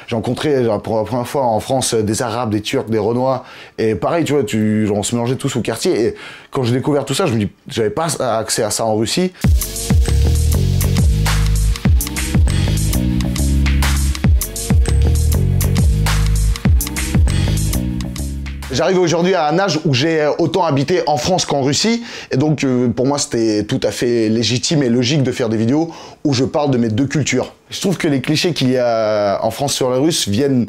J'ai rencontré genre, pour la première fois en France des Arabes, des Turcs, des Renois. Et pareil, tu vois, genre, on se mélangeait tous au quartier. Et quand j'ai découvert tout ça, je me dis, j'avais pas accès à ça en Russie. J'arrive aujourd'hui à un âge où j'ai autant habité en France qu'en Russie, et donc pour moi c'était tout à fait légitime et logique de faire des vidéos où je parle de mes deux cultures. Je trouve que les clichés qu'il y a en France sur les Russes viennent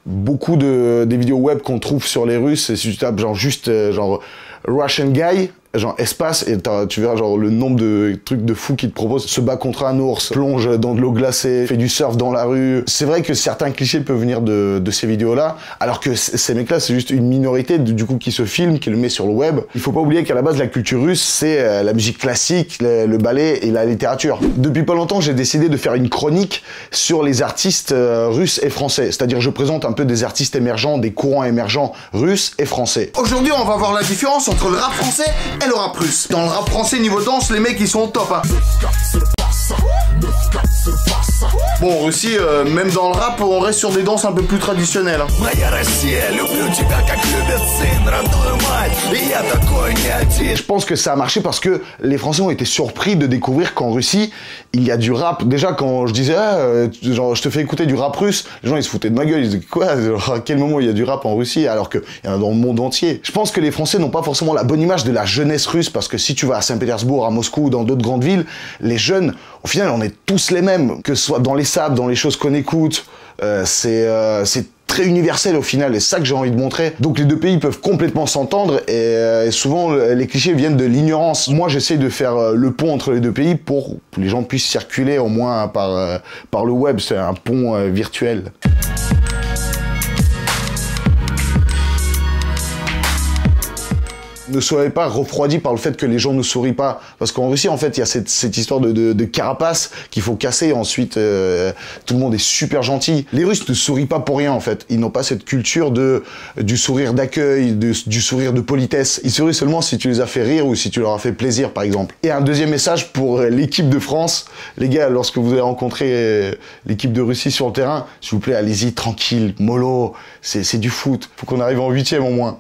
beaucoup des vidéos web qu'on trouve sur les Russes, et si tu tapes genre juste genre Russian guy, genre espace, et tu verras genre le nombre de trucs de fous qu'ils te proposent. Se bat contre un ours, plonge dans de l'eau glacée, fait du surf dans la rue. C'est vrai que certains clichés peuvent venir de ces vidéos-là, alors que ces mecs-là, c'est juste une minorité du coup qui se filme, qui le met sur le web. Il faut pas oublier qu'à la base, la culture russe, c'est la musique classique, le ballet et la littérature. Depuis pas longtemps, j'ai décidé de faire une chronique sur les artistes russes et français. C'est-à-dire, je présente un peu des artistes émergents, des courants émergents russes et français. Aujourd'hui, on va voir la différence entre le rap français et le rap russe. Dans le rap français niveau danse, les mecs ils sont au top hein. Bon, en Russie, même dans le rap, on reste sur des danses un peu plus traditionnelles. Je pense que ça a marché parce que les Français ont été surpris de découvrir qu'en Russie, il y a du rap. Déjà, quand je disais, genre, je te fais écouter du rap russe, les gens ils se foutaient de ma gueule, ils disaient, quoi, genre, à quel moment il y a du rap en Russie alors qu'il y en a dans le monde entier. Je pense que les Français n'ont pas forcément la bonne image de la jeunesse russe, parce que si tu vas à Saint-Pétersbourg, à Moscou ou dans d'autres grandes villes, les jeunes, au final, on est tous les mêmes, que ce soit dans les sables, dans les choses qu'on écoute, c'est très universel au final, et c'est ça que j'ai envie de montrer. Donc les deux pays peuvent complètement s'entendre, et souvent les clichés viennent de l'ignorance. Moi j'essaie de faire le pont entre les deux pays pour que les gens puissent circuler au moins par le web, c'est un pont virtuel. Ne soyez pas refroidis par le fait que les gens ne sourient pas. Parce qu'en Russie, en fait, il y a cette histoire de carapace qu'il faut casser. Ensuite, tout le monde est super gentil. Les Russes ne sourient pas pour rien, en fait. Ils n'ont pas cette culture du sourire d'accueil, du sourire de politesse. Ils sourient seulement si tu les as fait rire ou si tu leur as fait plaisir, par exemple. Et un deuxième message pour l'équipe de France. Les gars, lorsque vous avez rencontré l'équipe de Russie sur le terrain, s'il vous plaît, allez-y, tranquille, mollo. C'est du foot. Faut qu'on arrive en 8e au moins.